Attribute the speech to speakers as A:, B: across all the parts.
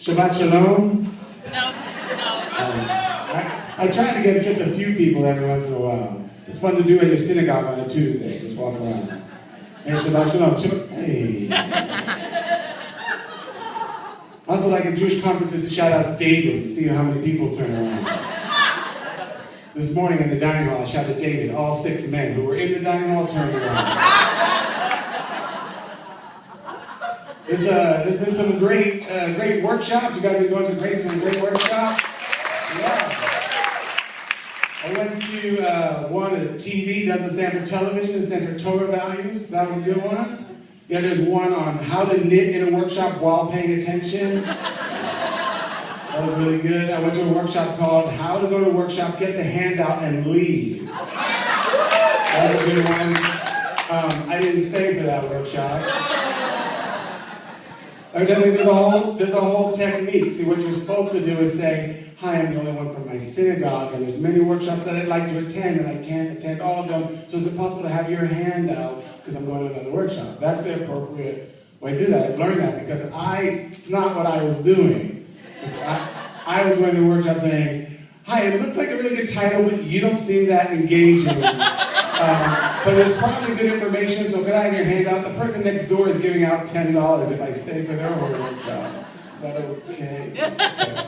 A: Shabbat Shalom.
B: No.
A: I try to get just a few people every once in a while. It's fun to do at your synagogue on a Tuesday. Just walk around. Hey, Shabbat Shalom. Hey. I also like at Jewish conferences to shout out David, see how many people turn around. This morning in the dining hall, I shouted David. All 6 men who were in the dining hall turned around. There's been some great workshops. You guys have been going to some great workshops. Yeah. I went to one at TV, doesn't stand for television, it stands for Torah values. That was a good one. Yeah, there's one on how to knit in a workshop while paying attention. That was really good. I went to a workshop called How to Go to Workshop, Get the Handout, and Leave. That was a good one. I didn't stay for that workshop. Evidently, there's a whole technique. See, what you're supposed to do is say, hi, I'm the only one from my synagogue, and there's many workshops that I'd like to attend, and I can't attend all of them, so is it possible to have your hand out, because I'm going to another workshop? That's the appropriate way to do that. I learned that because it's not what I was doing. I was going to a workshop saying, hi, it looked like a really good title, but you don't seem that engaging. But there's probably good information, so could I have your hand out? The person next door is giving out $10 if I stay for their whole workshop. Is that okay? Okay.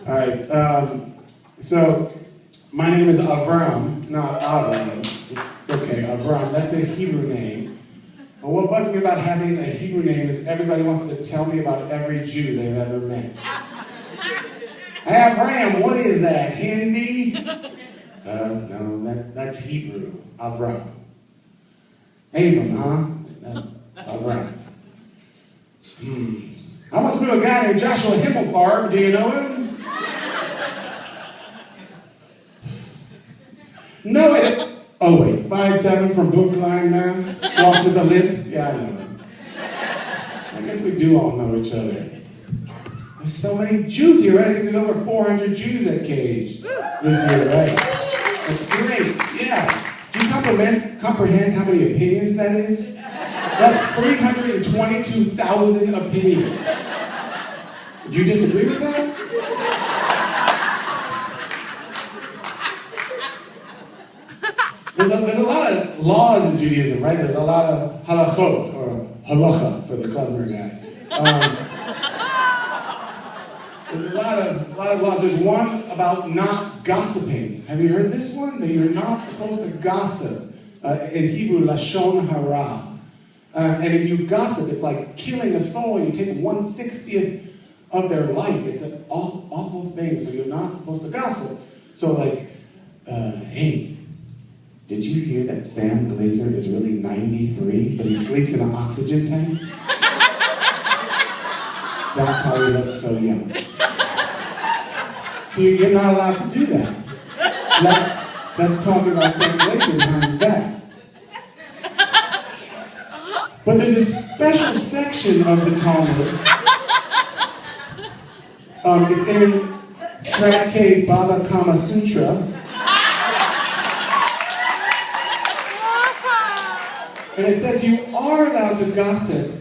A: All right. So my name is Avram, not Avram. It's okay, Avram. That's a Hebrew name. And what bugs me about having a Hebrew name is everybody wants to tell me about every Jew they've ever met. Hey, Avram, what is that? Hindi? No, that's Hebrew. Avram. Avram, huh? Avram. I once knew a guy named Joshua Himmelfarb. Do you know him? No, it. Oh wait, 5'7" from Brookline, Mass. Walks with a limp. Yeah, I know him. I guess we do all know each other. There's so many Jews here, right? I think there's over 400 Jews at Cage this year, right? That's great, yeah. Do you comprehend how many opinions that is? That's 322,000 opinions. Do you disagree with that? There's a lot of laws in Judaism, right? There's a lot of halachot, or halacha for the klezmer guy. There's a lot of laws. There's one about not gossiping. Have you heard this one? That you're not supposed to gossip. In Hebrew, lashon hara. And if you gossip, it's like killing a soul. You take 1/60th of their life. It's an awful thing. So you're not supposed to gossip. So like, hey, did you hear that Sam Glazer is really 93, but he sleeps in an oxygen tank? That's how he looks so young. So you're not allowed to do that. Let's talk about Sam Glazer behind his back. But there's a special section of the Talmud. It's in Tractate Baba Kama Sutra. And it says you are allowed to gossip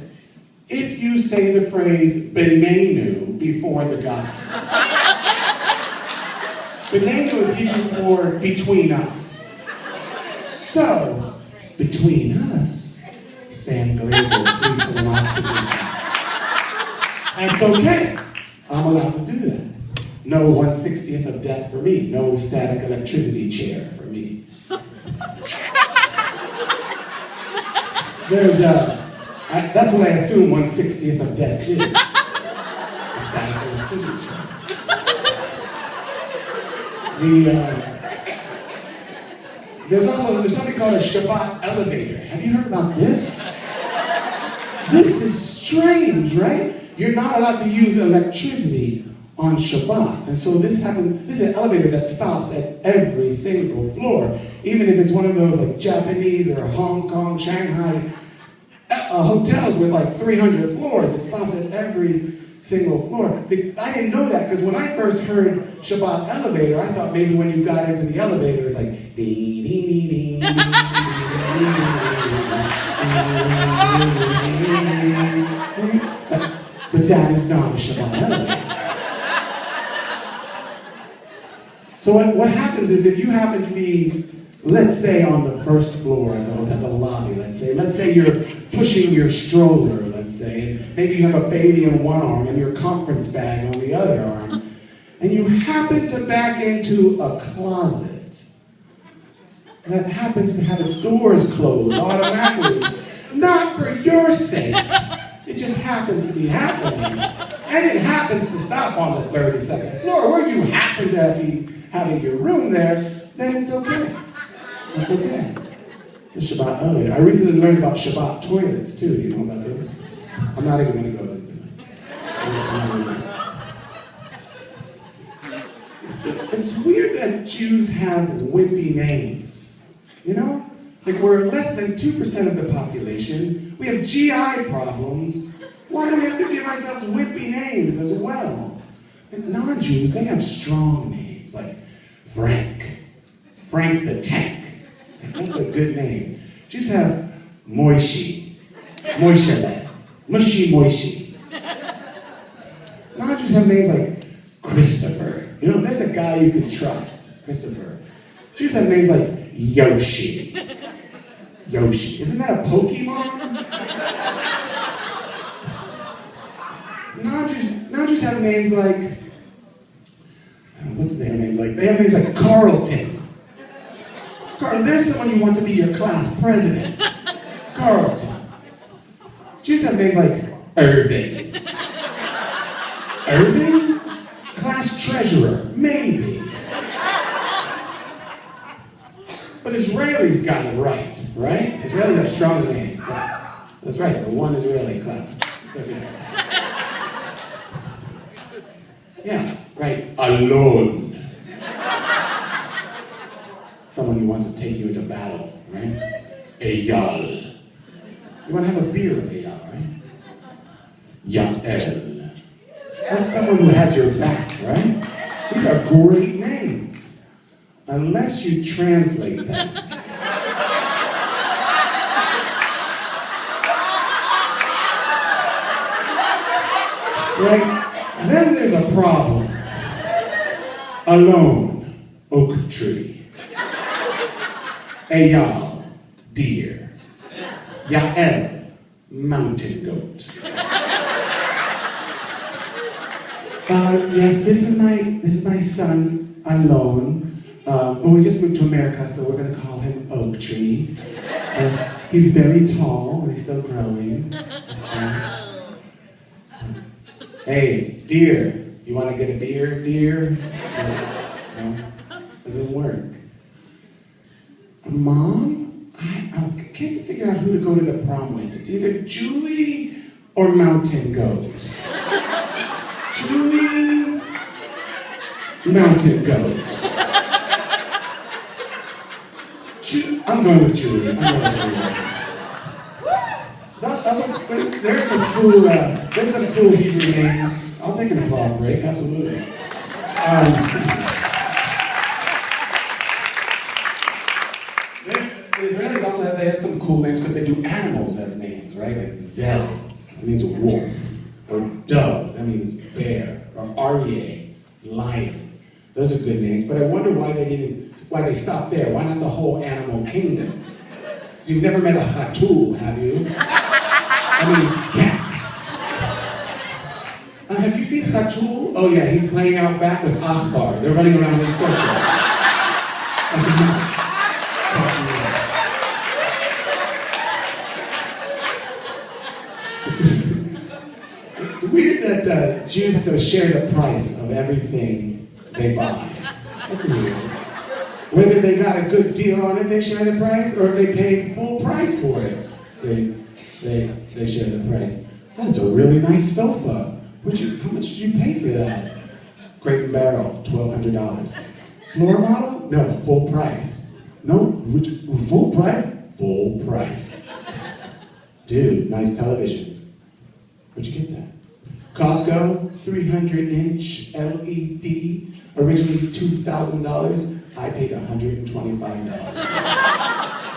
A: if you say the phrase "benenu" before the gossip. Benenu is Hebrew for between us. So, between us, Sam Glazer sleeps in an oxygen tank. That's okay. I'm allowed to do that. No 1/60th of death for me. No static electricity chair for me. That's what I assume 1/60th of death is. A static electricity chair. There's something called a Shabbat elevator. Have you heard about this? This is strange, right? You're not allowed to use electricity on Shabbat. And so this is an elevator that stops at every single floor. Even if it's one of those like Japanese or Hong Kong, Shanghai hotels with like 300 floors, it stops at every single floor. I didn't know that because when I first heard Shabbat elevator, I thought maybe when you got into the elevator, it's like dee dee dee dee dee dee dee. but that is not a Shabbat elevator. So what happens is if you happen to be, let's say on the first floor of the hotel, the lobby, let's say you're pushing your stroller, let's say, and maybe you have a baby in one arm and your conference bag on the other arm, and you happen to back into a closet that happens to have its doors closed automatically, not for your sake, it just happens to be happening, and it happens to stop on the 32nd floor where you happen to be having your room there, then it's okay. It's okay. The Shabbat elevator. I recently learned about Shabbat toilets too. Do you know about those? I'm not even going to go into it. It's weird that Jews have wimpy names. You know? Like we're less than 2% of the population. We have GI problems. Why do we have to give ourselves wimpy names as well? And non-Jews, they have strong names, like Frank the Tank. That's a good name. Jews have Moishi, Moishele, Moishi. Non-Jews have names like Christopher. You know, there's a guy you can trust, Christopher. Jews have names like Yoshi. Isn't that a Pokemon? Non-Jews have names like, what do they have names like? They have names like Carlton. There's someone you want to be your class president. Carlton. Jews have names like Irving. Irving? Class treasurer. Maybe. But Israelis got it right? Israelis have strong names. That's right, the one Israeli claps. It's okay. Yeah, right. Alone. Someone you want to take you into battle, right? Eyal. You want to have a beer with Eyal, right? Yael. That's someone who has your back, right? These are great names. Unless you translate them. Right? Then there's a problem. Alone, oak tree. Eyal, deer. Yael, mountain goat. Yes, this is my son, Alon. We just moved to America, so we're going to call him Oak Tree. He's very tall, but he's still growing. That's right. Hey, deer, you want to get a beer, deer? No, it doesn't work. Mom, I can't figure out who to go to the prom with. It's either Julie or Mountain Goat. Julie, Mountain Goat. I'm going with Julie. There's some cool Hebrew names. I'll take an applause break, absolutely. The Israelis also have some cool names because they do animals as names, right? Like Zel, that means wolf. Or dove, that means bear. Or Aryeh, lion. Those are good names, but I wonder why they stopped there. Why not the whole animal kingdom? So you've never met a chatul, have you? That means cat. Have you seen chatul? Oh yeah, he's playing out back with Achbar. They're running around in circles. Like a mouse. It's weird that Jews have to share the price of everything they buy. That's weird. Whether they got a good deal on it, they share the price, or if they paid full price for it, they share the price. That's a really nice sofa. How much did you pay for that? Crate and Barrel, $1,200. Floor model? No, full price. No, full price? Full price. Dude, nice television. Where'd you get that? Costco, 300-inch LED, originally $2,000. I paid $125.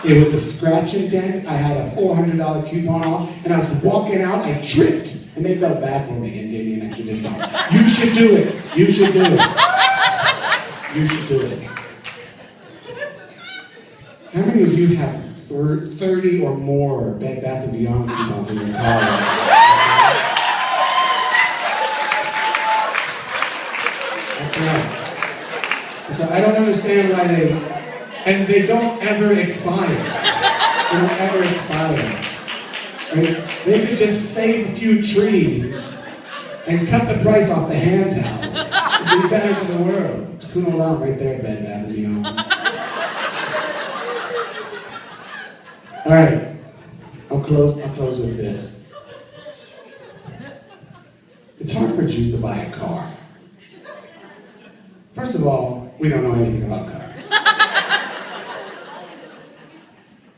A: It was a scratch and dent. I had a $400 coupon off, and I was walking out, I tripped, and they felt bad for me and gave me an extra discount. You should do it. You should do it. You should do it. How many of you have 30 or more Bed Bath & Beyond coupons in your car? That's right. I don't understand why they don't ever expire. They don't ever expire. Right? They could just save a few trees and cut the price off the hand towel. It'd be better for the world. It's Kuno Alarm right there, Bed Bath & Beyond. All right, I'll close with this. It's hard for Jews to buy a car. First of all, we don't know anything about cars.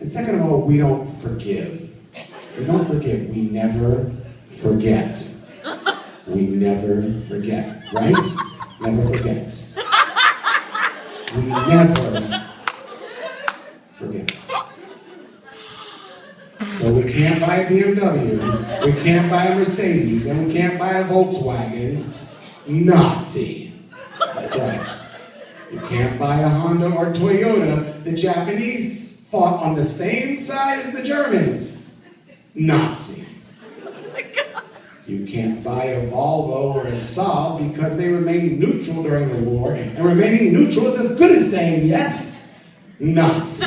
A: And second of all, we don't forgive. We don't forgive. We never forget. We never forget, right? Never forget. We never forget. So we can't buy a BMW, we can't buy a Mercedes, and we can't buy a Volkswagen. Nazi. That's right. You can't buy a Honda or Toyota. The Japanese fought on the same side as the Germans. Nazi. You can't buy a Volvo or a Saab because they remained neutral during the war, and remaining neutral is as good as saying yes. Nazi.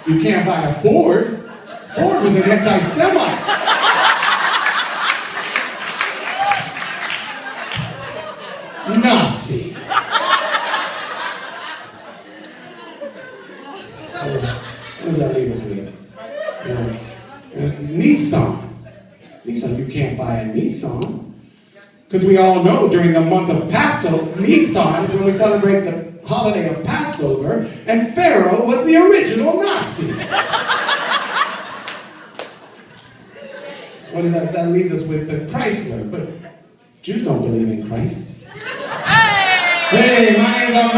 A: You can't buy a Ford. Ford was an anti-Semite. Nazi. What does that leave us with? Nissan. Nissan, you can't buy a Nissan. Because we all know during the month of Passover, Nissan, when we celebrate the holiday of Passover, and Pharaoh was the original Nazi. What is that? That leaves us with the Chrysler. But Jews don't believe in Christ. Hey, my name's Avram.